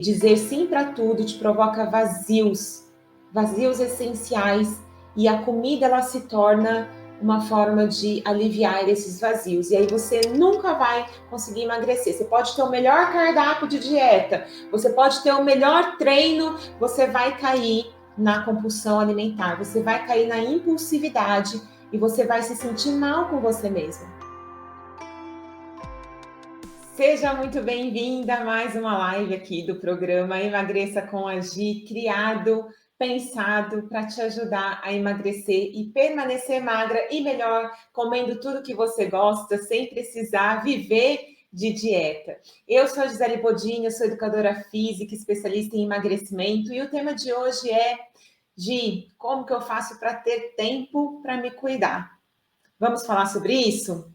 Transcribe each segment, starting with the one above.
Dizer sim para tudo te provoca vazios, vazios essenciais, e a comida ela se torna uma forma de aliviar esses vazios. E aí você nunca vai conseguir emagrecer. Você pode ter o melhor cardápio de dieta, você pode ter o melhor treino, você vai cair na compulsão alimentar, você vai cair na impulsividade e você vai se sentir mal com você mesmo. Seja muito bem-vinda a mais uma live aqui do programa Emagreça com a Gi, criado, pensado para te ajudar a emagrecer e permanecer magra e melhor, comendo tudo que você gosta, sem precisar viver de dieta. Eu sou a Gisele Bodini, sou educadora física, especialista em emagrecimento, e o tema de hoje é: Gi, como que eu faço para ter tempo para me cuidar? Vamos falar sobre isso?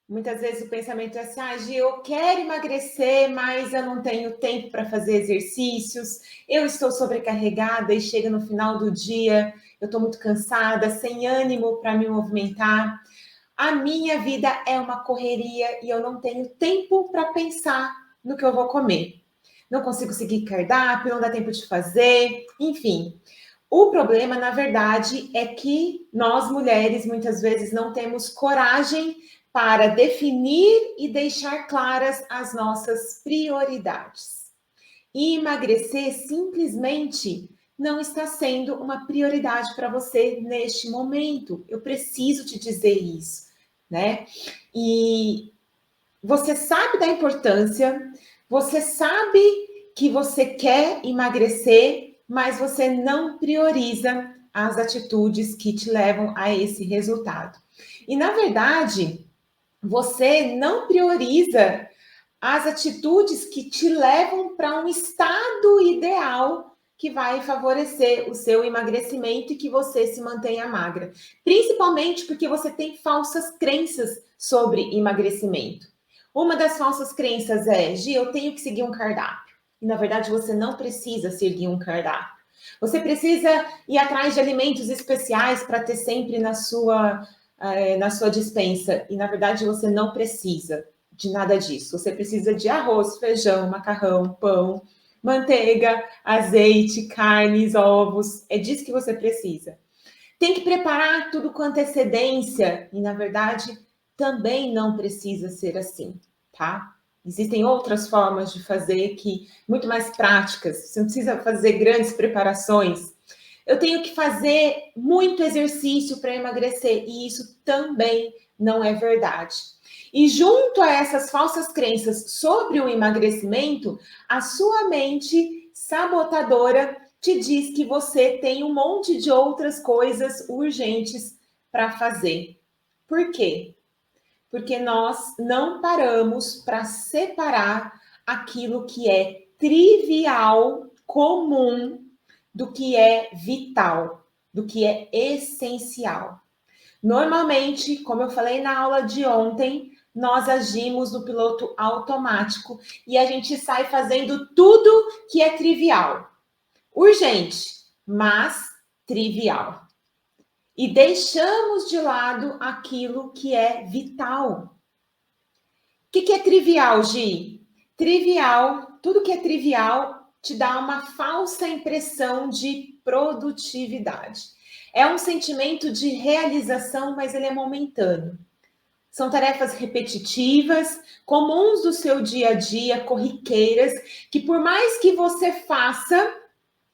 Muitas vezes o pensamento é assim: Gi, eu quero emagrecer, mas eu não tenho tempo para fazer exercícios, eu estou sobrecarregada e chega no final do dia, eu estou muito cansada, sem ânimo para me movimentar. A minha vida é uma correria e eu não tenho tempo para pensar no que eu vou comer. Não consigo seguir cardápio, não dá tempo de fazer, enfim. O problema, na verdade, é que nós mulheres muitas vezes não temos coragem para definir e deixar claras as nossas prioridades. E emagrecer simplesmente não está sendo uma prioridade para você neste momento. Eu preciso te dizer isso, né? E você sabe da importância, você sabe que você quer emagrecer, mas você não prioriza as atitudes que te levam a esse resultado. E, na verdade, você não prioriza as atitudes que te levam para um estado ideal que vai favorecer o seu emagrecimento e que você se mantenha magra. Principalmente porque você tem falsas crenças sobre emagrecimento. Uma das falsas crenças é: Gi, eu tenho que seguir um cardápio. E, na verdade, você não precisa seguir um cardápio. Você precisa ir atrás de alimentos especiais para ter sempre na sua despensa. E, na verdade, você não precisa de nada disso. Você precisa de arroz, feijão, macarrão, pão, manteiga, azeite, carnes, ovos. É disso que você precisa. Tem que preparar tudo com antecedência. E, na verdade, também não precisa ser assim, tá? Existem outras formas de fazer que muito mais práticas. Você não precisa fazer grandes preparações. Eu tenho que fazer muito exercício para emagrecer, e isso também não é verdade. E junto a essas falsas crenças sobre o emagrecimento, a sua mente sabotadora te diz que você tem um monte de outras coisas urgentes para fazer. Por quê? Porque nós não paramos para separar aquilo que é trivial, comum, do que é vital, do que é essencial. Normalmente, como eu falei na aula de ontem, nós agimos no piloto automático e a gente sai fazendo tudo que é trivial. Urgente, mas trivial. E deixamos de lado aquilo que é vital. O que é trivial, Gi? Trivial, tudo que é trivial te dá uma falsa impressão de produtividade. É um sentimento de realização, mas ele é momentâneo. São tarefas repetitivas, comuns do seu dia a dia, corriqueiras, que por mais que você faça,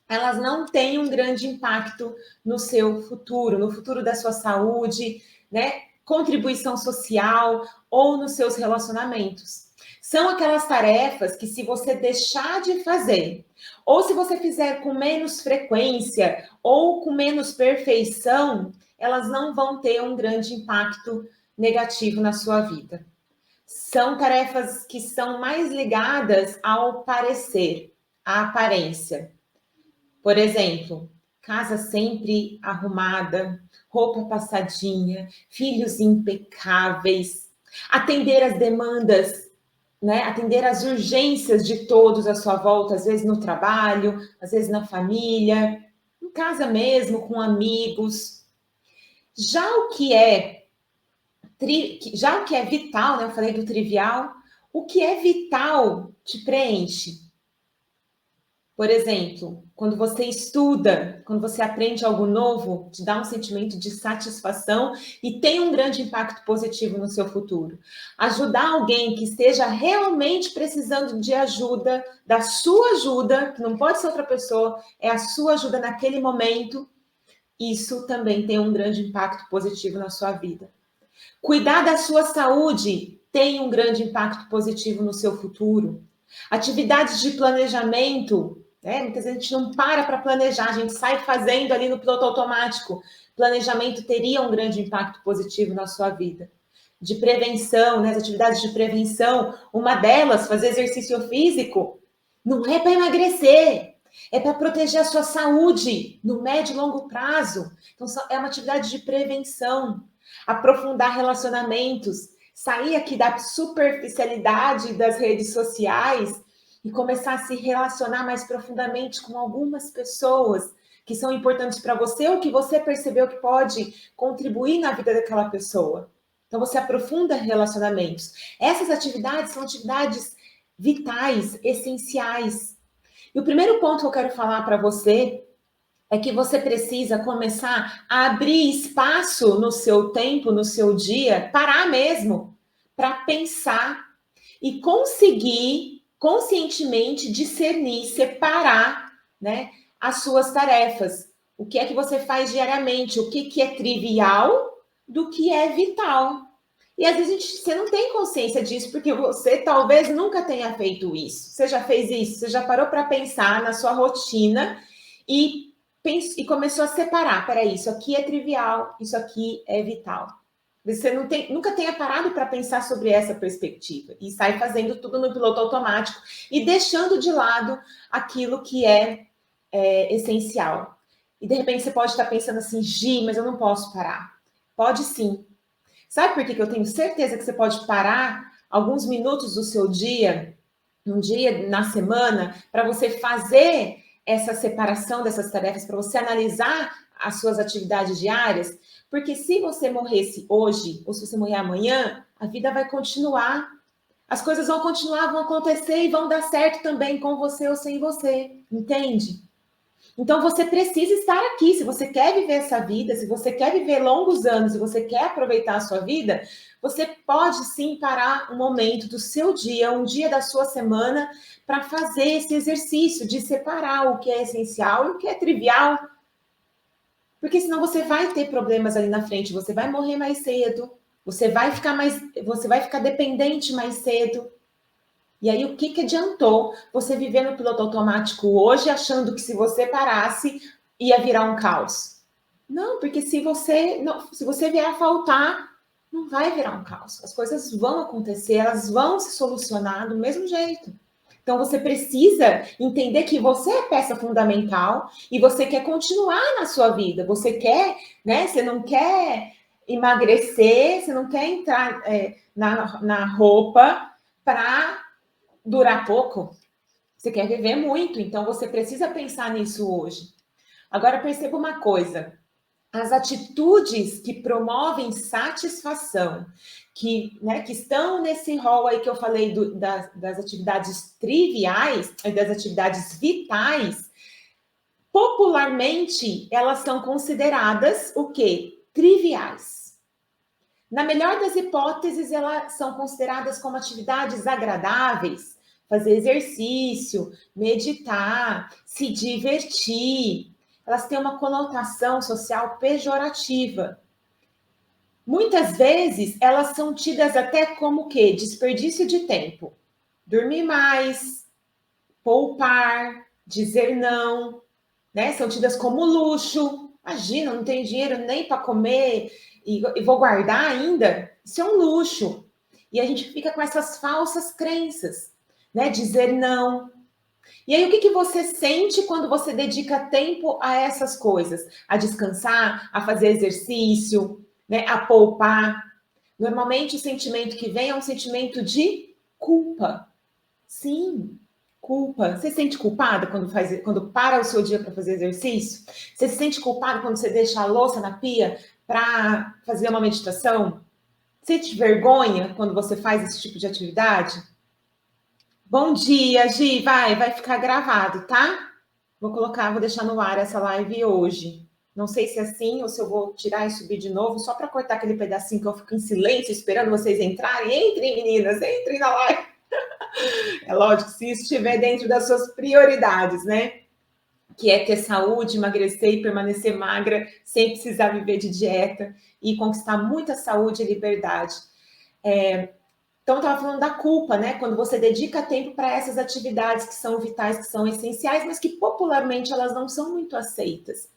elas não têm um grande impacto no seu futuro, no futuro da sua saúde, né? Contribuição social ou nos seus relacionamentos. São aquelas tarefas que, se você deixar de fazer, ou se você fizer com menos frequência ou com menos perfeição, elas não vão ter um grande impacto negativo na sua vida. São tarefas que são mais ligadas ao parecer, à aparência. Por exemplo, casa sempre arrumada, roupa passadinha, filhos impecáveis, atender as demandas, né? Atender às urgências de todos à sua volta, às vezes no trabalho, às vezes na família, em casa mesmo, com amigos. Já o que é vital, né? Eu falei do trivial, o que é vital te preenche. Por exemplo, quando você estuda, quando você aprende algo novo, te dá um sentimento de satisfação e tem um grande impacto positivo no seu futuro. Ajudar alguém que esteja realmente precisando de ajuda, da sua ajuda, que não pode ser outra pessoa, é a sua ajuda naquele momento, isso também tem um grande impacto positivo na sua vida. Cuidar da sua saúde tem um grande impacto positivo no seu futuro. Atividades de planejamento, né? Muitas vezes a gente não para planejar, a gente sai fazendo ali no piloto automático. Planejamento teria um grande impacto positivo na sua vida. De prevenção, né? As atividades de prevenção, uma delas, fazer exercício físico, não é para emagrecer, é para proteger a sua saúde no médio e longo prazo. Então, é uma atividade de prevenção. Aprofundar relacionamentos, sair aqui da superficialidade das redes sociais e começar a se relacionar mais profundamente com algumas pessoas que são importantes para você ou que você percebeu que pode contribuir na vida daquela pessoa. Então, você aprofunda relacionamentos. Essas atividades são atividades vitais, essenciais. E o primeiro ponto que eu quero falar para você é que você precisa começar a abrir espaço no seu tempo, no seu dia, parar mesmo, para pensar e conseguir conscientemente discernir, separar, né, as suas tarefas. O que é que você faz diariamente, o que é trivial do que é vital. E às vezes você não tem consciência disso, porque você talvez nunca tenha feito isso. Você já fez isso? Você já parou para pensar na sua rotina e começou a separar, peraí, isso aqui é trivial, isso aqui é vital. Você nunca tenha parado para pensar sobre essa perspectiva e sai fazendo tudo no piloto automático e deixando de lado aquilo que é essencial. E de repente você pode estar pensando assim, Gi, mas eu não posso parar. Pode sim. Sabe por que eu tenho certeza que você pode parar alguns minutos do seu dia, um dia na semana, para você fazer essa separação dessas tarefas, para você analisar as suas atividades diárias? Porque se você morresse hoje, ou se você morrer amanhã, a vida vai continuar. As coisas vão continuar, vão acontecer e vão dar certo também com você ou sem você, entende? Então você precisa estar aqui. Se você quer viver essa vida, se você quer viver longos anos, se você quer aproveitar a sua vida, você pode sim parar um momento do seu dia, um dia da sua semana, para fazer esse exercício de separar o que é essencial e o que é trivial. Porque senão você vai ter problemas ali na frente, você vai morrer mais cedo, você vai ficar dependente mais cedo. E aí, o que adiantou você viver no piloto automático hoje, achando que se você parasse, ia virar um caos? Não, porque se você vier a faltar, não vai virar um caos. As coisas vão acontecer, elas vão se solucionar do mesmo jeito. Então, você precisa entender que você é peça fundamental e você quer continuar na sua vida. Você quer, né? Você não quer emagrecer, você não quer entrar na roupa para durar pouco, você quer viver muito, então você precisa pensar nisso hoje. Agora perceba uma coisa: as atitudes que promovem satisfação, que estão nesse rol aí que eu falei das atividades triviais, das atividades vitais, popularmente elas são consideradas o quê? Triviais. Na melhor das hipóteses, elas são consideradas como atividades agradáveis, fazer exercício, meditar, se divertir. Elas têm uma conotação social pejorativa. Muitas vezes, elas são tidas até como o quê? Desperdício de tempo. Dormir mais, poupar, dizer não, né? São tidas como luxo. Imagina, não tenho dinheiro nem para comer e vou guardar ainda. Isso é um luxo. E a gente fica com essas falsas crenças, né? Dizer não. E aí, o que você sente quando você dedica tempo a essas coisas? A descansar, a fazer exercício, né? A poupar. Normalmente, o sentimento que vem é um sentimento de culpa. Sim, culpa. Você se sente culpada quando para o seu dia para fazer exercício? Você se sente culpada quando você deixa a louça na pia para fazer uma meditação? Sente vergonha quando você faz esse tipo de atividade? Bom dia, Gi. Vai ficar gravado, tá? Vou deixar no ar essa live hoje. Não sei se é assim ou se eu vou tirar e subir de novo, só para cortar aquele pedacinho que eu fico em silêncio esperando vocês entrarem. Entrem, meninas, entrem na live. É lógico, se isso estiver dentro das suas prioridades, né? Que é ter saúde, emagrecer e permanecer magra sem precisar viver de dieta e conquistar muita saúde e liberdade. Então, eu estava falando da culpa, né? Quando você dedica tempo para essas atividades que são vitais, que são essenciais, mas que popularmente elas não são muito aceitas,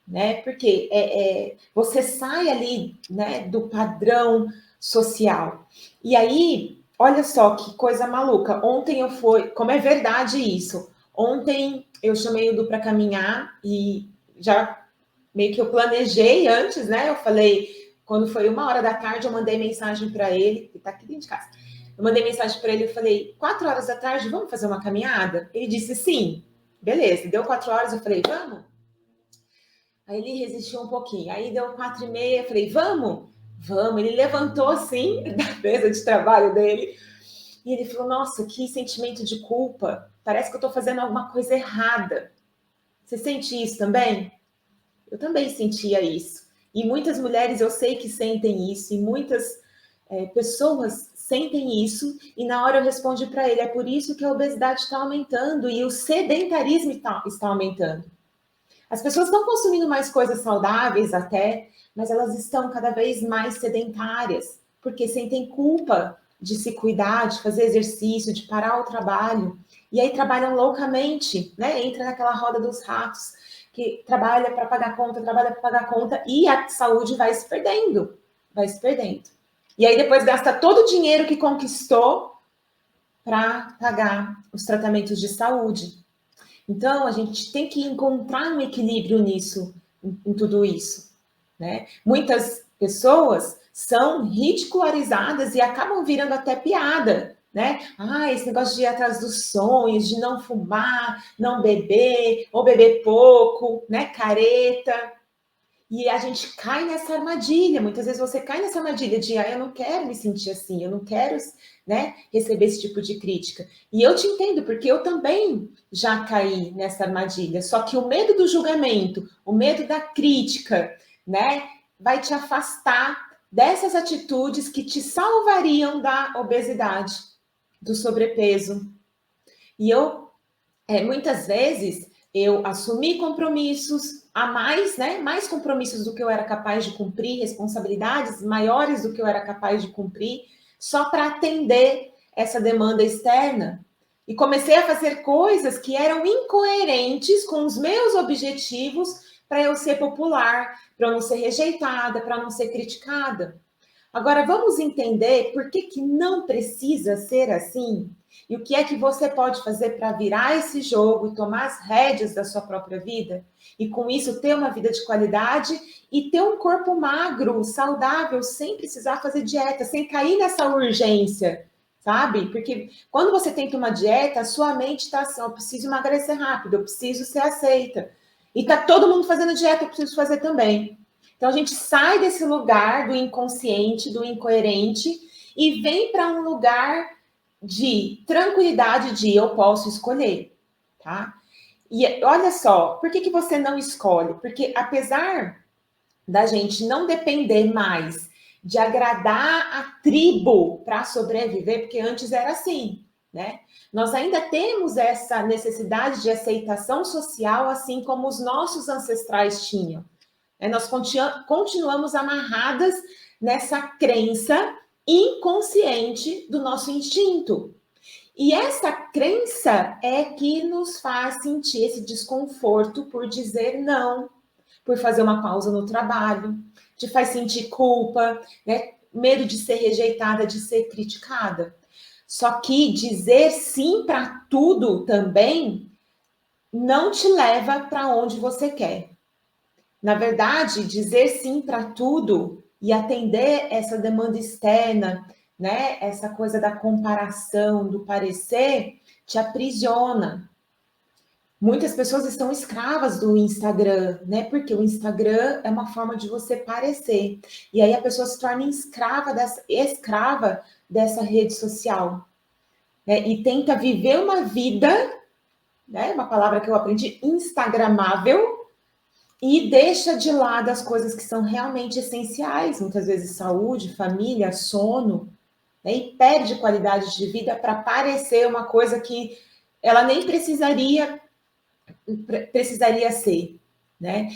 né? Porque você sai ali, né, do padrão social. E aí, olha só que coisa maluca. Ontem eu fui, como é verdade isso? Ontem eu chamei o Du para caminhar e já meio que eu planejei antes, né? Eu falei, quando foi 1 hora da tarde, eu mandei mensagem para ele, que está aqui dentro de casa. Eu mandei mensagem para ele, eu falei, 4 horas da tarde, vamos fazer uma caminhada? Ele disse sim. Beleza, deu 4 horas, eu falei, vamos? Aí ele resistiu um pouquinho. Aí deu 4h30, eu falei, vamos? Vamos. Ele levantou assim da mesa de trabalho dele e ele falou, nossa, que sentimento de culpa. Parece que eu estou fazendo alguma coisa errada. Você sente isso também? Eu também sentia isso. E muitas mulheres eu sei que sentem isso, e muitas pessoas sentem isso, e na hora eu respondi para ele, é por isso que a obesidade está aumentando e o sedentarismo está aumentando. As pessoas estão consumindo mais coisas saudáveis até, mas elas estão cada vez mais sedentárias, porque sentem culpa de se cuidar, de fazer exercício, de parar o trabalho. E aí trabalham loucamente, né? Entra naquela roda dos ratos, que trabalha para pagar conta, trabalha para pagar conta, e a saúde vai se perdendo, vai se perdendo. E aí depois gasta todo o dinheiro que conquistou para pagar os tratamentos de saúde. Então, a gente tem que encontrar um equilíbrio nisso, em tudo isso, né? Muitas pessoas são ridicularizadas e acabam virando até piada, né? Ah, esse negócio de ir atrás dos sonhos, de não fumar, não beber, ou beber pouco, né? Careta. E a gente cai nessa armadilha. Muitas vezes você cai nessa armadilha de, eu não quero me sentir assim, eu não quero, né, receber esse tipo de crítica. E eu te entendo, porque eu também já caí nessa armadilha. Só que o medo do julgamento, o medo da crítica, né, vai te afastar dessas atitudes que te salvariam da obesidade, do sobrepeso. E muitas vezes, eu assumi compromissos a mais, né? Mais compromissos do que eu era capaz de cumprir, responsabilidades maiores do que eu era capaz de cumprir, só para atender essa demanda externa. E comecei a fazer coisas que eram incoerentes com os meus objetivos para eu ser popular, para eu não ser rejeitada, para não ser criticada. Agora, vamos entender por que não precisa ser assim? E o que é que você pode fazer para virar esse jogo e tomar as rédeas da sua própria vida? E com isso ter uma vida de qualidade e ter um corpo magro, saudável, sem precisar fazer dieta, sem cair nessa urgência, sabe? Porque quando você tenta uma dieta, a sua mente está assim, eu preciso emagrecer rápido, eu preciso ser aceita. E tá todo mundo fazendo dieta, eu preciso fazer também. Então a gente sai desse lugar do inconsciente, do incoerente e vem para um lugar de tranquilidade de eu posso escolher, tá? E olha só, por que você não escolhe? Porque apesar da gente não depender mais de agradar a tribo para sobreviver, porque antes era assim, né? Nós ainda temos essa necessidade de aceitação social, assim como os nossos ancestrais tinham. Nós continuamos amarradas nessa crença inconsciente do nosso instinto. E essa crença é que nos faz sentir esse desconforto por dizer não, por fazer uma pausa no trabalho, te faz sentir culpa, né? Medo de ser rejeitada, de ser criticada. Só que dizer sim para tudo também não te leva para onde você quer. Na verdade, dizer sim para tudo e atender essa demanda externa, né? Essa coisa da comparação, do parecer, te aprisiona. Muitas pessoas estão escravas do Instagram, né? Porque o Instagram é uma forma de você parecer. E aí a pessoa se torna escrava dessa rede social. né, e tenta viver uma vida, né, uma palavra que eu aprendi, instagramável, e deixa de lado as coisas que são realmente essenciais, muitas vezes saúde, família, sono, né, e perde qualidade de vida para parecer uma coisa que ela nem precisaria ser, né?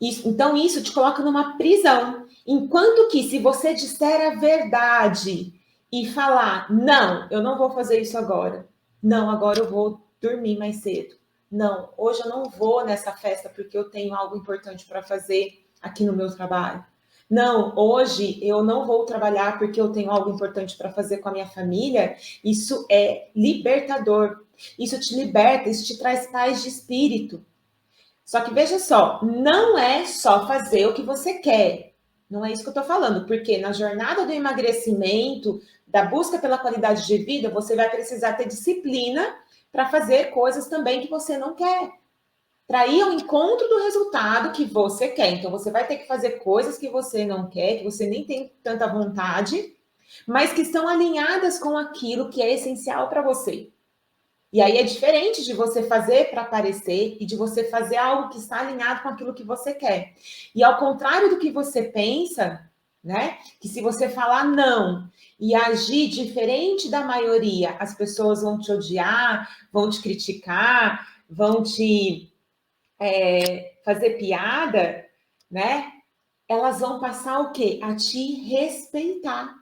Então isso te coloca numa prisão. Enquanto que se você disser a verdade e falar, não, eu não vou fazer isso agora. Não, agora eu vou dormir mais cedo. Não, hoje eu não vou nessa festa porque eu tenho algo importante para fazer aqui no meu trabalho. Não, hoje eu não vou trabalhar porque eu tenho algo importante para fazer com a minha família. Isso é libertador. Isso te liberta, isso te traz paz de espírito. Só que veja só, não é só fazer o que você quer. Não é isso que eu estou falando, porque na jornada do emagrecimento, da busca pela qualidade de vida, você vai precisar ter disciplina para fazer coisas também que você não quer. Para ir ao encontro do resultado que você quer. Então, você vai ter que fazer coisas que você não quer, que você nem tem tanta vontade, mas que estão alinhadas com aquilo que é essencial para você. E aí é diferente de você fazer para aparecer e de você fazer algo que está alinhado com aquilo que você quer. E ao contrário do que você pensa, né? Que se você falar não e agir diferente da maioria, as pessoas vão te odiar, vão te criticar, vão te fazer piada, né? Elas vão passar o quê? A te respeitar.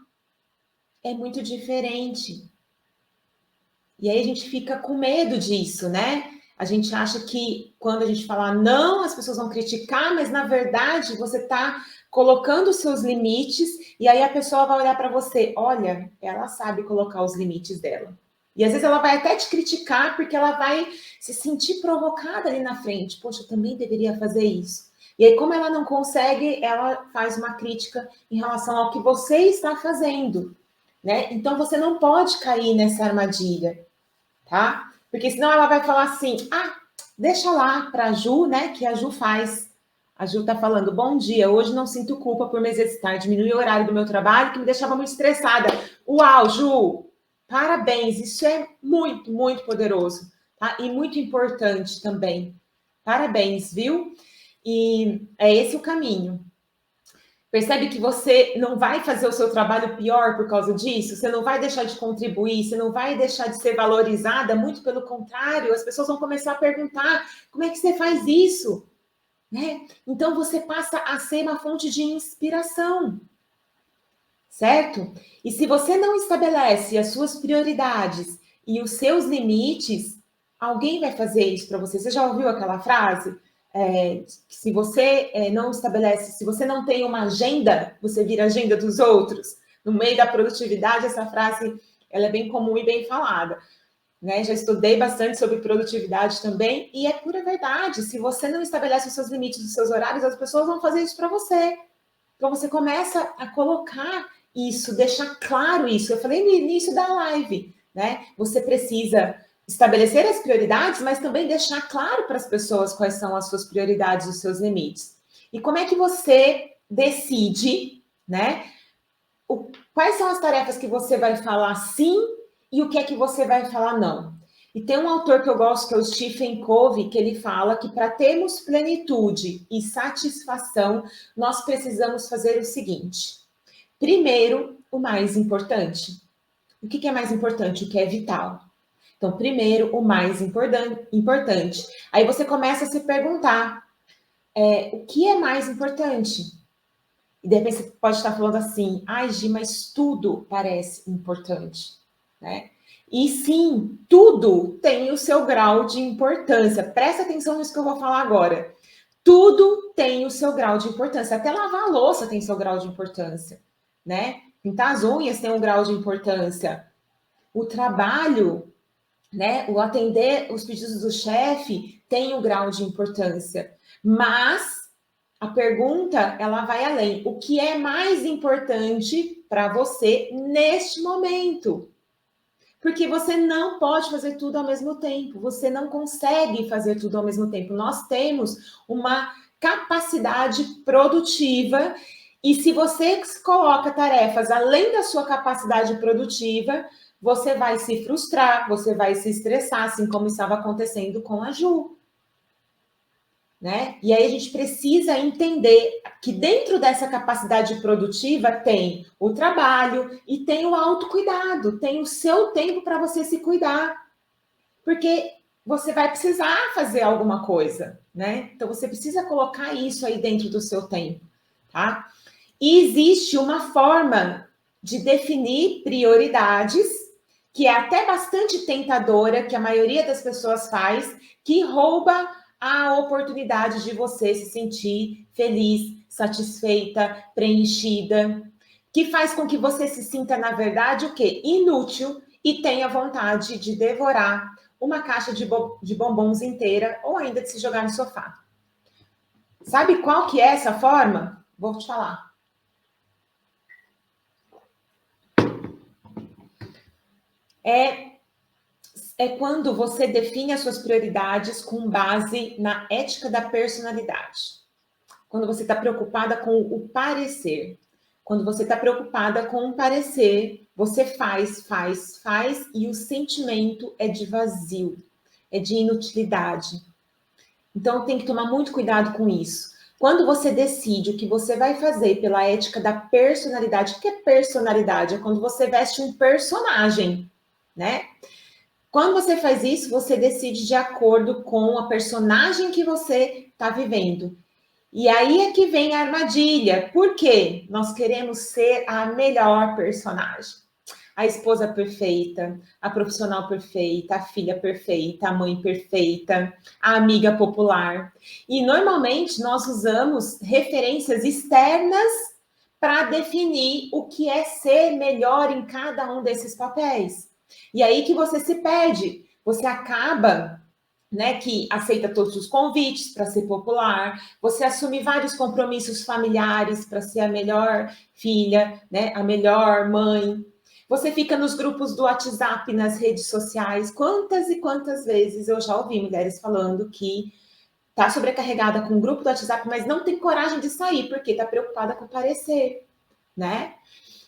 É muito diferente. E aí a gente fica com medo disso, né? A gente acha que quando a gente falar não, as pessoas vão criticar, mas na verdade você está colocando os seus limites e aí a pessoa vai olhar para você, olha, ela sabe colocar os limites dela. E às vezes ela vai até te criticar porque ela vai se sentir provocada ali na frente. Poxa, eu também deveria fazer isso. E aí, como ela não consegue, ela faz uma crítica em relação ao que você está fazendo, né? Então você não pode cair nessa armadilha, tá? Porque senão ela vai falar assim: ah, deixa lá para a Ju, né? Que a Ju faz. A Ju tá falando: bom dia, hoje não sinto culpa por me exercitar, diminui o horário do meu trabalho que me deixava muito estressada. Uau, Ju! Parabéns, isso é muito, muito poderoso, tá? E muito importante também. Parabéns, viu? E é esse o caminho. Percebe que você não vai fazer o seu trabalho pior por causa disso? Você não vai deixar de contribuir, você não vai deixar de ser valorizada, muito pelo contrário, as pessoas vão começar a perguntar: como é que você faz isso? Né? Então você passa a ser uma fonte de inspiração, certo? E se você não estabelece as suas prioridades e os seus limites, alguém vai fazer isso para você. Você já ouviu aquela frase? Se você não estabelece, se você não tem uma agenda, você vira a agenda dos outros. No meio da produtividade, essa frase ela é bem comum e bem falada. Né? Já estudei bastante sobre produtividade também, e é pura verdade. Se você não estabelece os seus limites, os seus horários, as pessoas vão fazer isso para você. Então você começa a colocar isso, deixar claro isso. Eu falei no início da live, né? Você precisa estabelecer as prioridades, mas também deixar claro para as pessoas quais são as suas prioridades, os seus limites. E como é que você decide, né? Quais são as tarefas que você vai falar sim e o que é que você vai falar não? E tem um autor que eu gosto, que é o Stephen Covey, que ele fala que para termos plenitude e satisfação, nós precisamos fazer o seguinte. Primeiro, o mais importante. O que é mais importante? O que é vital. Então, primeiro, o mais importante. Aí você começa a se perguntar, o que é mais importante? E de repente você pode estar falando assim, ai, Gi, mas tudo parece importante, né? E sim, tudo tem o seu grau de importância. Presta atenção nisso que eu vou falar agora. Tudo tem o seu grau de importância. Até lavar a louça tem seu grau de importância, né? Pintar as unhas tem um grau de importância. O trabalho, né? O atender os pedidos do chefe tem um grau de importância. Mas a pergunta, ela vai além. O que é mais importante para você neste momento? Porque você não pode fazer tudo ao mesmo tempo. Você não consegue fazer tudo ao mesmo tempo. Nós temos uma capacidade produtiva e se você coloca tarefas além da sua capacidade produtiva, você vai se frustrar, você vai se estressar, assim como estava acontecendo com a Ju. Né? E aí a gente precisa entender que dentro dessa capacidade produtiva tem o trabalho e tem o autocuidado, tem o seu tempo para você se cuidar. Porque você vai precisar fazer alguma coisa, né? Então você precisa colocar isso aí dentro do seu tempo, tá? E existe uma forma de definir prioridades que é até bastante tentadora, que a maioria das pessoas faz, que rouba a oportunidade de você se sentir feliz, satisfeita, preenchida, que faz com que você se sinta, na verdade, o quê? Inútil e tenha vontade de devorar uma caixa de bombons inteira ou ainda de se jogar no sofá. Sabe qual que é essa forma? Vou te falar. É quando você define as suas prioridades com base na ética da personalidade. Quando você está preocupada com o parecer. Quando você está preocupada com o parecer, você faz e o sentimento é de vazio, é de inutilidade. Então tem que tomar muito cuidado com isso. Quando você decide o que você vai fazer pela ética da personalidade, o que é personalidade? É quando você veste um personagem, né? Quando você faz isso, você decide de acordo com a personagem que você está vivendo. E aí é que vem a armadilha. Por quê? Nós queremos ser a melhor personagem. A esposa perfeita, a profissional perfeita, a filha perfeita, a mãe perfeita, a amiga popular. E normalmente nós usamos referências externas para definir o que é ser melhor em cada um desses papéis. E aí que você se perde, você acaba, né, que aceita todos os convites para ser popular, você assume vários compromissos familiares para ser a melhor filha, né, a melhor mãe. Você fica nos grupos do WhatsApp, nas redes sociais. Quantas e quantas vezes eu já ouvi mulheres falando que está sobrecarregada com o grupo do WhatsApp, mas não tem coragem de sair porque está preocupada com o parecer, né?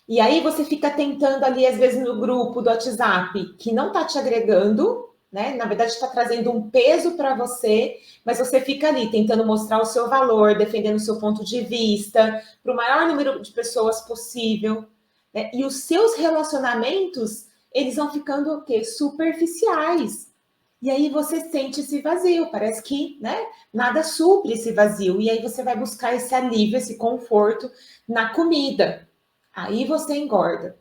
E aí você fica tentando ali, às vezes, no grupo do WhatsApp, que não está te agregando, né? Na verdade, está trazendo um peso para você, mas você fica ali tentando mostrar o seu valor, defendendo o seu ponto de vista, para o maior número de pessoas possível. Né? E os seus relacionamentos, eles vão ficando o quê? Superficiais. E aí você sente esse vazio, parece que, né, nada supre esse vazio. E aí você vai buscar esse alívio, esse conforto na comida. Aí você engorda.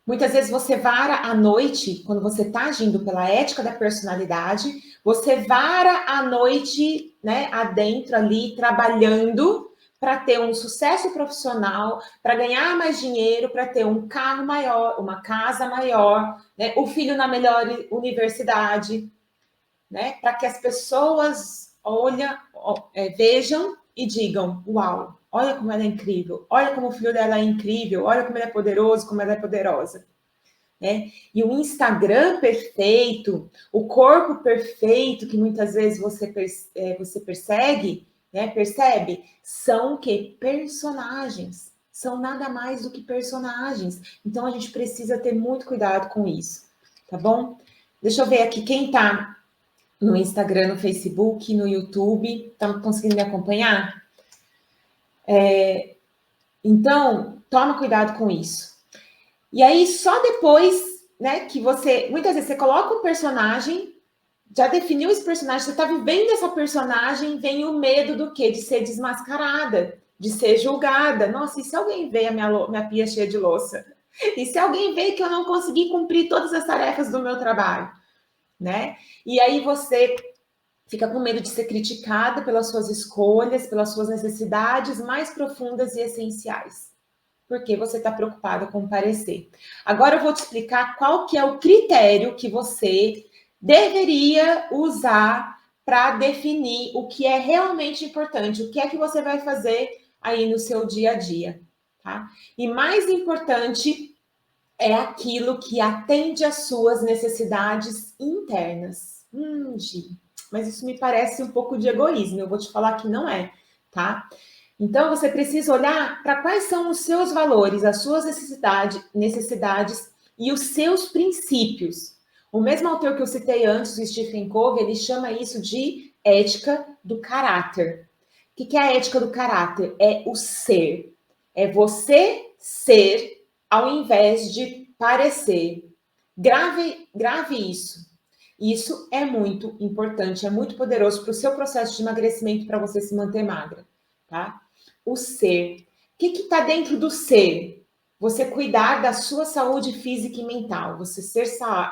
Muitas vezes você vara à noite, quando você está agindo pela ética da personalidade, você vara à noite, né, adentro ali, trabalhando para ter um sucesso profissional, para ganhar mais dinheiro, para ter um carro maior, uma casa maior, né, o filho na melhor universidade, né, para que as pessoas vejam e digam, uau, olha como ela é incrível, olha como o filho dela é incrível, olha como ele é poderoso, como ela é poderosa. Né? E o Instagram perfeito, o corpo perfeito que muitas vezes você persegue, né, percebe, são o quê? Personagens. São nada mais do que personagens. Então a gente precisa ter muito cuidado com isso, tá bom? Deixa eu ver aqui quem tá no Instagram, no Facebook, no YouTube. Estão conseguindo me acompanhar? Então, toma cuidado com isso. E aí, só depois, né, que você... Muitas vezes você coloca um personagem, já definiu esse personagem, você está vivendo essa personagem, vem o medo do quê? De ser desmascarada, de ser julgada. Nossa, e se alguém vê a minha pia cheia de louça? E se alguém vê que eu não consegui cumprir todas as tarefas do meu trabalho? Né? E aí você fica com medo de ser criticada pelas suas escolhas, pelas suas necessidades mais profundas e essenciais. Porque você está preocupada com o parecer. Agora eu vou te explicar qual que é o critério que você deveria usar para definir o que é realmente importante, o que é que você vai fazer aí no seu dia a dia, tá? E mais importante é aquilo que atende às suas necessidades internas. Gi, mas isso me parece um pouco de egoísmo, eu vou te falar que não é, tá? Então, você precisa olhar para quais são os seus valores, as suas necessidades e os seus princípios. O mesmo autor que eu citei antes, o Stephen Covey, ele chama isso de ética do caráter. O que é a ética do caráter? É o ser. É você ser ao invés de parecer. Grave isso. Isso é muito importante, é muito poderoso para o seu processo de emagrecimento, para você se manter magra, tá? O ser. O que está dentro do ser? Você cuidar da sua saúde física e mental, você ser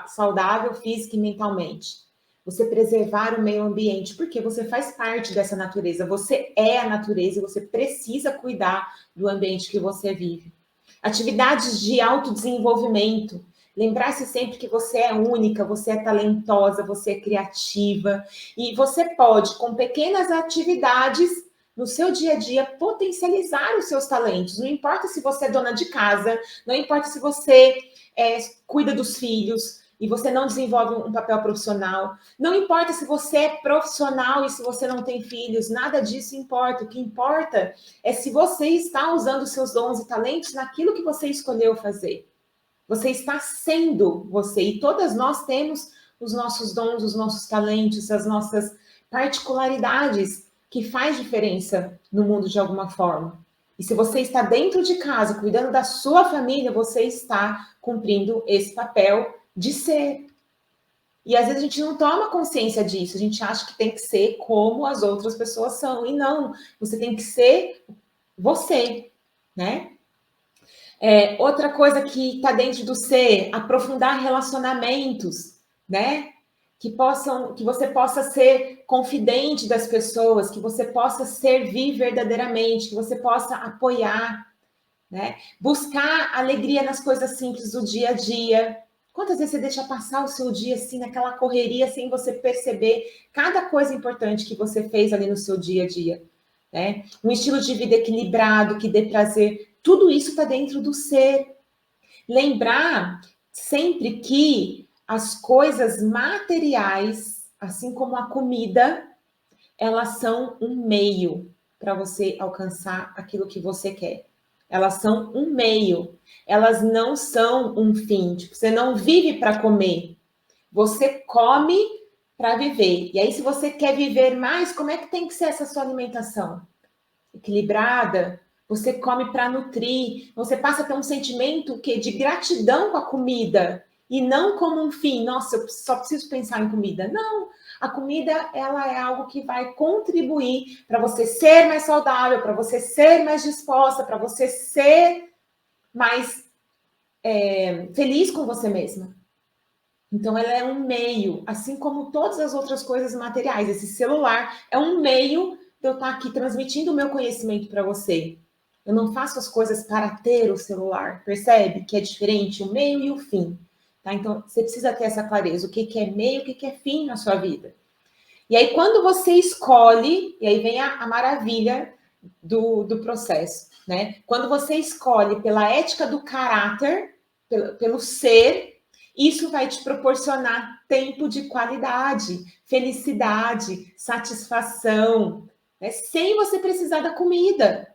saudável física e mentalmente. Você preservar o meio ambiente, porque você faz parte dessa natureza, você é a natureza e você precisa cuidar do ambiente que você vive. Atividades de autodesenvolvimento. Lembrar-se sempre que você é única, você é talentosa, você é criativa e você pode, com pequenas atividades no seu dia a dia, potencializar os seus talentos. Não importa se você é dona de casa, não importa se você cuida dos filhos e você não desenvolve um papel profissional, não importa se você é profissional e se você não tem filhos, nada disso importa. O que importa é se você está usando os seus dons e talentos naquilo que você escolheu fazer. Você está sendo você. E todas nós temos os nossos dons, os nossos talentos, as nossas particularidades que faz diferença no mundo de alguma forma. E se você está dentro de casa, cuidando da sua família, você está cumprindo esse papel de ser. E às vezes a gente não toma consciência disso, a gente acha que tem que ser como as outras pessoas são. E não, você tem que ser você, né? Outra coisa que está dentro do ser, aprofundar relacionamentos, né? Que você possa ser confidente das pessoas, que você possa servir verdadeiramente, que você possa apoiar, né? Buscar alegria nas coisas simples do dia a dia. Quantas vezes você deixa passar o seu dia assim, naquela correria, sem você perceber cada coisa importante que você fez ali no seu dia a dia, né? Um estilo de vida equilibrado, que dê prazer, tudo isso está dentro do ser. Lembrar sempre que as coisas materiais, assim como a comida, elas são um meio para você alcançar aquilo que você quer. Elas são um meio. Elas não são um fim. Tipo, você não vive para comer. Você come para viver. E aí, se você quer viver mais, como é que tem que ser essa sua alimentação? Equilibrada, você come para nutrir, você passa a ter um sentimento de gratidão com a comida e não como um fim. Nossa, eu só preciso pensar em comida. Não, a comida ela é algo que vai contribuir para você ser mais saudável, para você ser mais disposta, para você ser mais feliz com você mesma. Então, ela é um meio, assim como todas as outras coisas materiais. Esse celular é um meio de eu estar aqui transmitindo o meu conhecimento para você. Eu não faço as coisas para ter o celular, percebe? Que é diferente o meio e o fim. Tá? Então, você precisa ter essa clareza. O que é meio, o que é fim na sua vida. E aí, quando você escolhe, e aí vem a maravilha do processo, né? Quando você escolhe pela ética do caráter, pelo ser, isso vai te proporcionar tempo de qualidade, felicidade, satisfação, né? Sem você precisar da comida.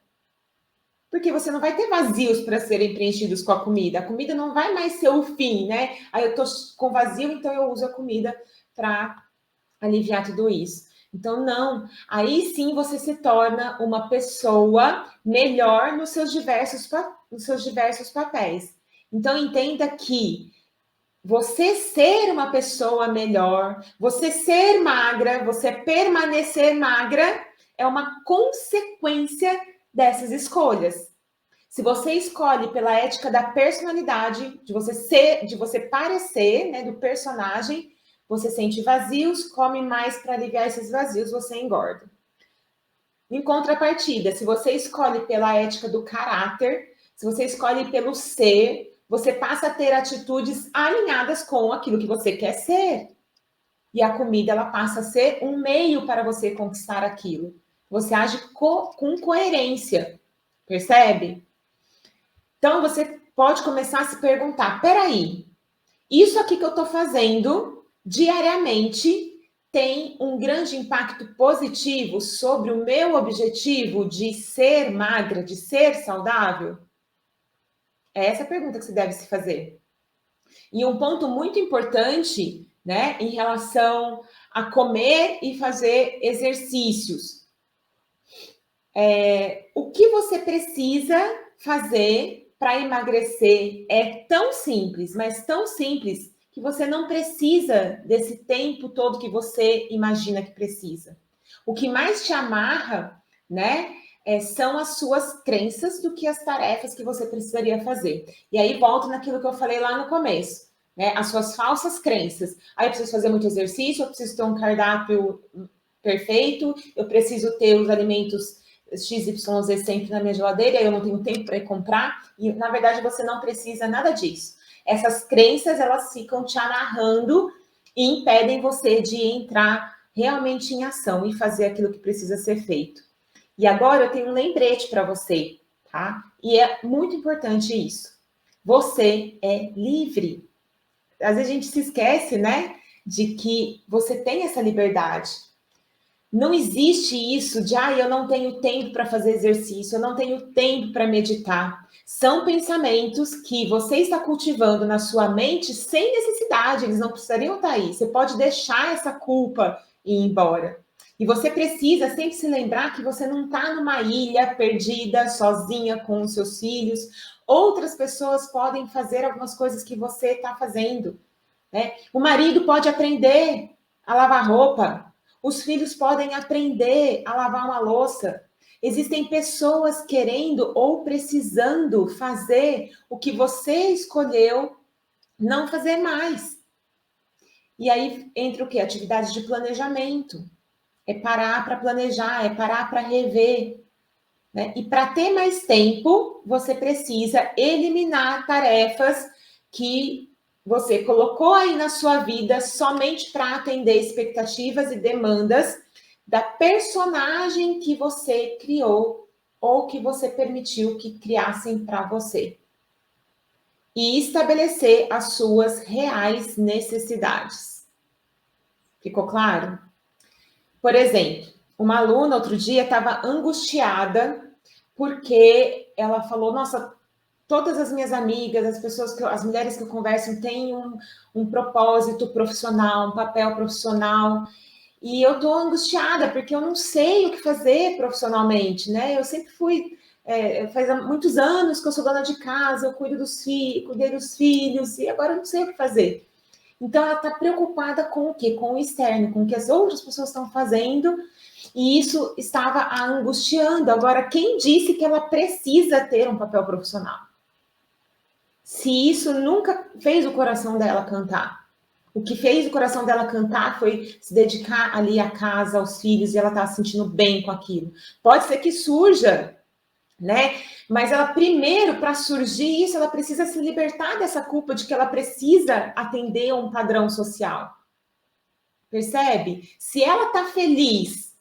Porque você não vai ter vazios para serem preenchidos com a comida. A comida não vai mais ser o fim, né? Aí eu tô com vazio, então eu uso a comida para aliviar tudo isso. Então, não. Aí sim você se torna uma pessoa melhor nos seus diversos papéis. Então, entenda que você ser uma pessoa melhor, você ser magra, você permanecer magra, é uma consequência dessas escolhas. Se você escolhe pela ética da personalidade, de você ser, de você parecer, né, do personagem, você sente vazios, come mais para aliviar esses vazios, você engorda. Em contrapartida, se você escolhe pela ética do caráter, se você escolhe pelo ser, você passa a ter atitudes alinhadas com aquilo que você quer ser. E a comida, ela passa a ser um meio para você conquistar aquilo. Você age com coerência, percebe? Então, você pode começar a se perguntar, peraí, isso aqui que eu estou fazendo diariamente tem um grande impacto positivo sobre o meu objetivo de ser magra, de ser saudável? É essa a pergunta que você deve se fazer. E um ponto muito importante, né, em relação a comer e fazer exercícios. O que você precisa fazer para emagrecer é tão simples, mas tão simples, que você não precisa desse tempo todo que você imagina que precisa. O que mais te amarra, né, são as suas crenças do que as tarefas que você precisaria fazer. E aí volto naquilo que eu falei lá no começo, né, as suas falsas crenças. Aí eu preciso fazer muito exercício, eu preciso ter um cardápio perfeito, eu preciso ter os alimentos XYZ sempre na minha geladeira, eu não tenho tempo para ir comprar, e na verdade você não precisa nada disso. Essas crenças, elas ficam te amarrando e impedem você de entrar realmente em ação e fazer aquilo que precisa ser feito. E agora eu tenho um lembrete para você, tá? E é muito importante isso. Você é livre. Às vezes a gente se esquece, né, de que você tem essa liberdade. Não existe isso de, eu não tenho tempo para fazer exercício, eu não tenho tempo para meditar. São pensamentos que você está cultivando na sua mente sem necessidade, eles não precisariam estar aí. Você pode deixar essa culpa ir embora. E você precisa sempre se lembrar que você não está numa ilha perdida, sozinha com os seus filhos. Outras pessoas podem fazer algumas coisas que você está fazendo, né? O marido pode aprender a lavar roupa. Os filhos podem aprender a lavar uma louça. Existem pessoas querendo ou precisando fazer o que você escolheu não fazer mais. E aí entra o quê? Atividade de planejamento. É parar para planejar, é parar para rever, né? E para ter mais tempo, você precisa eliminar tarefas que você colocou aí na sua vida somente para atender expectativas e demandas da personagem que você criou ou que você permitiu que criassem para você. E estabelecer as suas reais necessidades. Ficou claro? Por exemplo, uma aluna outro dia estava angustiada porque ela falou, nossa, todas as minhas amigas, as pessoas, as mulheres que eu converso têm um propósito profissional, um papel profissional, e eu tô angustiada porque eu não sei o que fazer profissionalmente, né? Eu sempre fui, faz muitos anos que eu sou dona de casa, eu cuido cuidei dos filhos, e agora eu não sei o que fazer. Então ela está preocupada com o quê? Com o externo, com o que as outras pessoas estão fazendo, e isso estava a angustiando. Agora, quem disse que ela precisa ter um papel profissional? Se isso nunca fez o coração dela cantar. O que fez o coração dela cantar foi se dedicar ali à casa, aos filhos, e ela está se sentindo bem com aquilo. Pode ser que surja, né? Mas ela primeiro, para surgir isso, ela precisa se libertar dessa culpa de que ela precisa atender a um padrão social. Percebe? Se ela está feliz,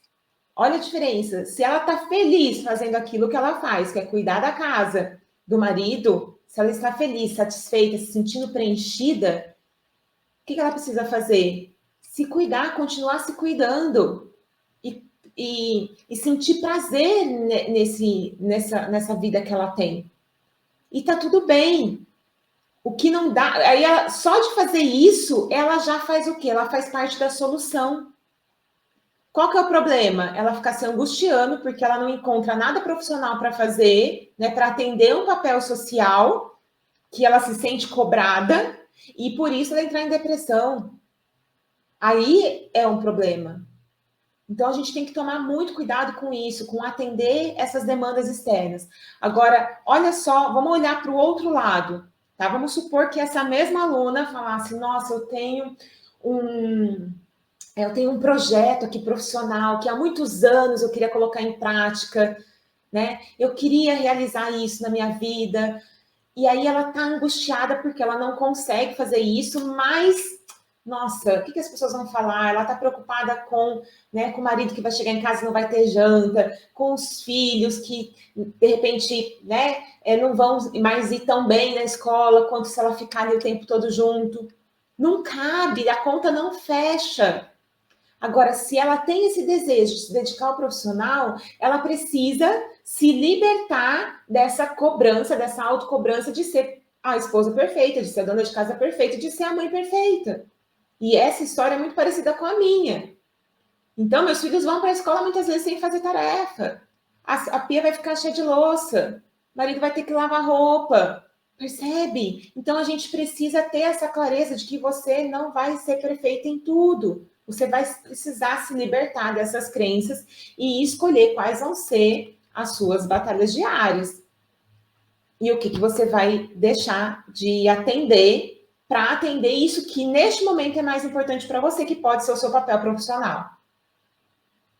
olha a diferença. Se ela está feliz fazendo aquilo que ela faz, que é cuidar da casa, do marido, se ela está feliz, satisfeita, se sentindo preenchida, o que ela precisa fazer? Se cuidar, continuar se cuidando. E sentir prazer nessa vida que ela tem. E tá tudo bem. O que não dá. Aí só de fazer isso, ela já faz o quê? Ela faz parte da solução. Qual que é o problema? Ela ficar se angustiando porque ela não encontra nada profissional para fazer, né, para atender um papel social, que ela se sente cobrada, e por isso ela entrar em depressão. Aí é um problema. Então, a gente tem que tomar muito cuidado com isso, com atender essas demandas externas. Agora, olha só, vamos olhar para o outro lado, tá? Vamos supor que essa mesma aluna falasse, nossa, eu tenho um projeto aqui profissional que há muitos anos eu queria colocar em prática, né? Eu queria realizar isso na minha vida. E aí ela tá angustiada porque ela não consegue fazer isso, mas nossa, o que as pessoas vão falar? Ela está preocupada com o marido que vai chegar em casa e não vai ter janta, com os filhos que, de repente, né, não vão mais ir tão bem na escola quanto se ela ficar ali o tempo todo junto. Não cabe, a conta não fecha. Agora, se ela tem esse desejo de se dedicar ao profissional, ela precisa se libertar dessa cobrança, dessa autocobrança de ser a esposa perfeita, de ser a dona de casa perfeita, de ser a mãe perfeita. E essa história é muito parecida com a minha. Então, meus filhos vão para a escola muitas vezes sem fazer tarefa. A pia vai ficar cheia de louça. O marido vai ter que lavar roupa. Percebe? Então, a gente precisa ter essa clareza de que você não vai ser perfeita em tudo. Você vai precisar se libertar dessas crenças e escolher quais vão ser as suas batalhas diárias. E o que você vai deixar de atender para atender isso que neste momento é mais importante para você, que pode ser o seu papel profissional.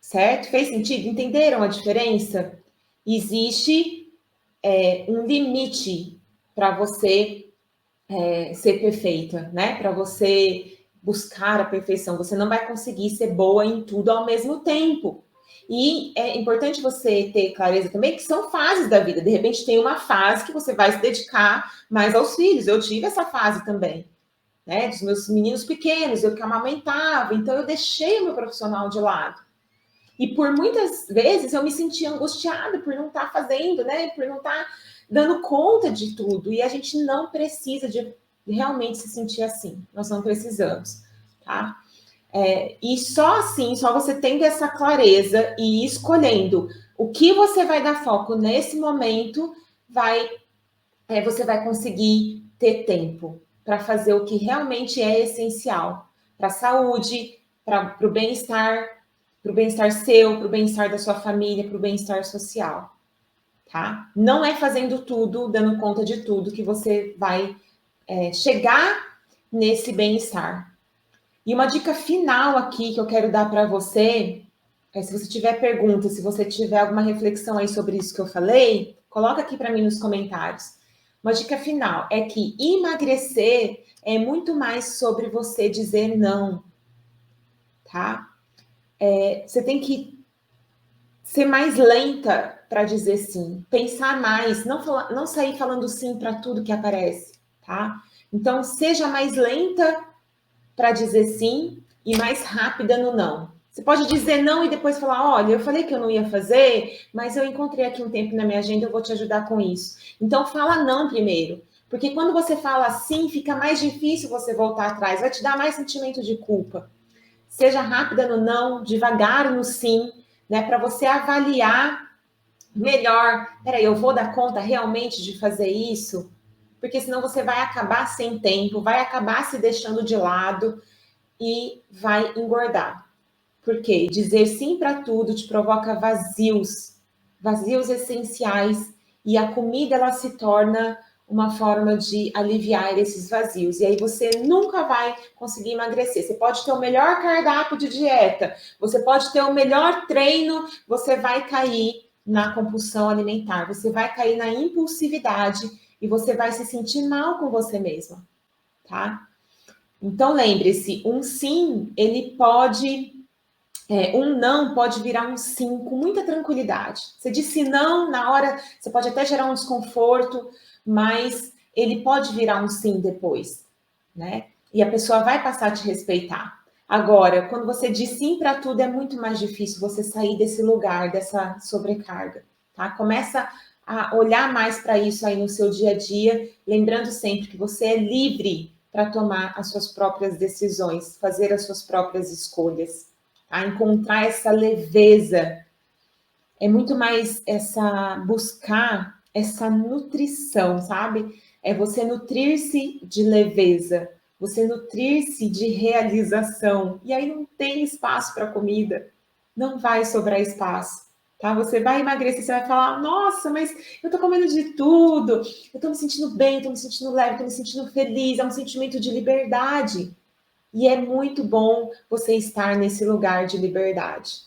Certo? Fez sentido? Entenderam a diferença? Existe um limite para você ser perfeita, né? Para você buscar a perfeição. Você não vai conseguir ser boa em tudo ao mesmo tempo. E é importante você ter clareza também que são fases da vida. De repente tem uma fase que você vai se dedicar mais aos filhos. Eu tive essa fase também, né? Dos meus meninos pequenos, eu que amamentava, então eu deixei o meu profissional de lado. E por muitas vezes eu me sentia angustiada por não estar fazendo, né? Por não estar dando conta de tudo. E a gente não precisa de realmente se sentir assim. Nós não precisamos, tá? E só assim, só você tendo essa clareza e escolhendo o que você vai dar foco nesse momento, você vai conseguir ter tempo para fazer o que realmente é essencial para a saúde, para o bem-estar seu, para o bem-estar da sua família, para o bem-estar social, tá? Não é fazendo tudo, dando conta de tudo, que você vai chegar nesse bem-estar. E uma dica final aqui que eu quero dar para você, se você tiver perguntas, se você tiver alguma reflexão aí sobre isso que eu falei, coloca aqui para mim nos comentários. Uma dica final é que emagrecer é muito mais sobre você dizer não, tá? Você tem que ser mais lenta para dizer sim, pensar mais, não sair falando sim para tudo que aparece, tá? Então, seja mais lenta para dizer sim e mais rápida no não. Você pode dizer não e depois falar, olha, eu falei que eu não ia fazer, mas eu encontrei aqui um tempo na minha agenda, eu vou te ajudar com isso. Então, fala não primeiro, porque quando você fala sim, fica mais difícil você voltar atrás, vai te dar mais sentimento de culpa. Seja rápida no não, devagar no sim, né, para você avaliar melhor, peraí, eu vou dar conta realmente de fazer isso? Porque senão você vai acabar sem tempo, vai acabar se deixando de lado e vai engordar. Porque dizer sim para tudo te provoca vazios, vazios essenciais, e a comida ela se torna uma forma de aliviar esses vazios. E aí você nunca vai conseguir emagrecer. Você pode ter o melhor cardápio de dieta, você pode ter o melhor treino, você vai cair na compulsão alimentar, você vai cair na impulsividade e você vai se sentir mal com você mesma, tá? Então lembre-se, um sim, um não pode virar um sim com muita tranquilidade. Você disse não na hora, você pode até gerar um desconforto, mas ele pode virar um sim depois, né? E a pessoa vai passar a te respeitar. Agora, quando você diz sim para tudo, é muito mais difícil você sair desse lugar, dessa sobrecarga, tá? Começa a olhar mais para isso aí no seu dia a dia, lembrando sempre que você é livre para tomar as suas próprias decisões, fazer as suas próprias escolhas, tá? Encontrar essa leveza. É muito mais buscar essa nutrição, sabe? É você nutrir-se de leveza, você nutrir-se de realização. E aí não tem espaço para comida, não vai sobrar espaço, tá? Você vai emagrecer, você vai falar, nossa, mas eu tô comendo de tudo, eu tô me sentindo bem, tô me sentindo leve, tô me sentindo feliz, é um sentimento de liberdade. E é muito bom você estar nesse lugar de liberdade.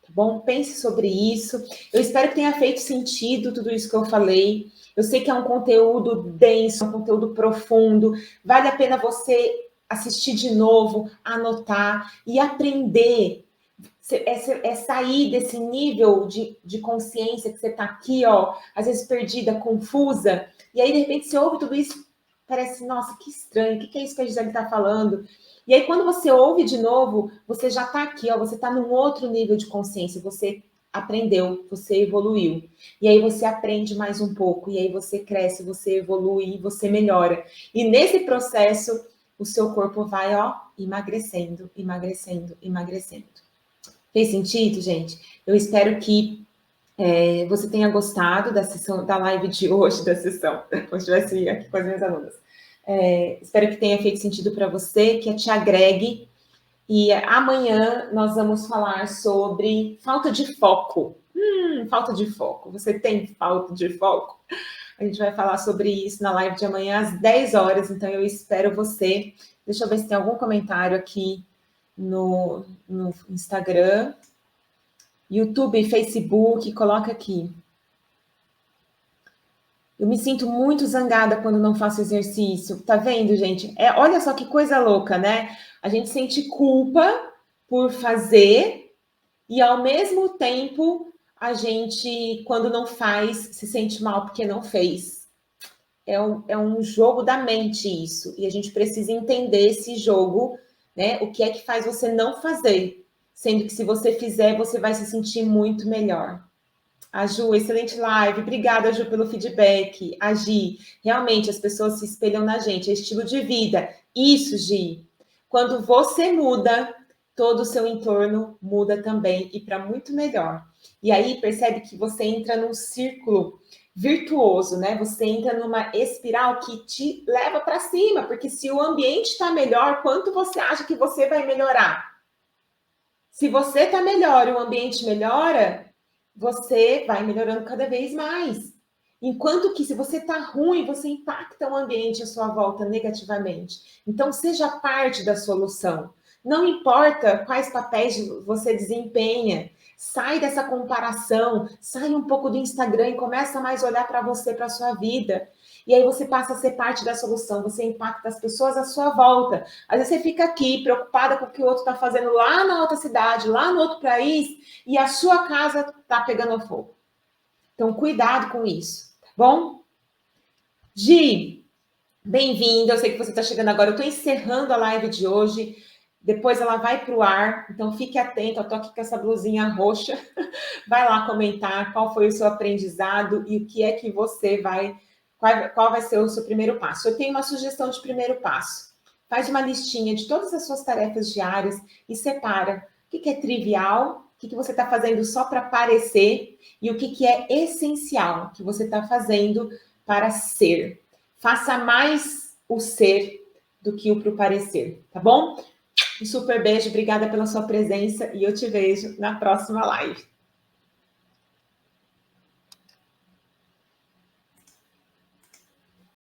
Tá bom? Pense sobre isso. Eu espero que tenha feito sentido tudo isso que eu falei. Eu sei que é um conteúdo denso, um conteúdo profundo. Vale a pena você assistir de novo, anotar e aprender. É sair desse nível de consciência que você está aqui, ó, às vezes perdida, confusa. E aí, de repente, você ouve tudo isso, parece, nossa, que estranho, o que é isso que a Gisele está falando? E aí, quando você ouve de novo, você já está aqui, ó, você está num outro nível de consciência, você aprendeu, você evoluiu. E aí você aprende mais um pouco, e aí você cresce, você evolui, você melhora. E nesse processo, o seu corpo vai, ó, emagrecendo, emagrecendo, emagrecendo. Fez sentido, gente? Eu espero que você tenha gostado da sessão, da live de hoje, da sessão. Hoje vai ser aqui com as minhas alunas. Espero que tenha feito sentido para você, que te agregue. E amanhã nós vamos falar sobre falta de foco. Falta de foco. Você tem falta de foco? A gente vai falar sobre isso na live de amanhã às 10 horas, então eu espero você. Deixa eu ver se tem algum comentário aqui no Instagram, YouTube, Facebook, coloca aqui. Eu me sinto muito zangada quando não faço exercício. Tá vendo, gente? Olha só que coisa louca, né? A gente sente culpa por fazer e, ao mesmo tempo, a gente, quando não faz, se sente mal porque não fez. É um jogo da mente isso. E a gente precisa entender esse jogo, né? O que é que faz você não fazer? Sendo que se você fizer, você vai se sentir muito melhor. A Ju, excelente live. Obrigada, Ju, pelo feedback. A Gi, realmente as pessoas se espelham na gente. É estilo de vida. Isso, Gi. Quando você muda, todo o seu entorno muda também e para muito melhor. E aí percebe que você entra num círculo virtuoso, né? Você entra numa espiral que te leva para cima, porque se o ambiente está melhor, quanto você acha que você vai melhorar? Se você está melhor e o ambiente melhora, você vai melhorando cada vez mais. Enquanto que se você está ruim, você impacta o ambiente à sua volta negativamente. Então, seja parte da solução. Não importa quais papéis você desempenha, sai dessa comparação, sai um pouco do Instagram e começa mais a olhar para você, para a sua vida. E aí você passa a ser parte da solução, você impacta as pessoas à sua volta. Às vezes você fica aqui preocupada com o que o outro está fazendo lá na outra cidade, lá no outro país, e a sua casa está pegando fogo. Então, cuidado com isso, tá bom? Gi, bem-vinda. Eu sei que você está chegando agora. Eu estou encerrando a live de hoje. Depois ela vai para o ar, então fique atento. Eu estou aqui com essa blusinha roxa. Vai lá comentar qual foi o seu aprendizado e o que é que você vai... Qual vai ser o seu primeiro passo? Eu tenho uma sugestão de primeiro passo. Faz uma listinha de todas as suas tarefas diárias e separa o que é trivial, o que você está fazendo só para parecer e o que é essencial, que você está fazendo para ser. Faça mais o ser do que o para o parecer, tá bom? Um super beijo, obrigada pela sua presença e eu te vejo na próxima live.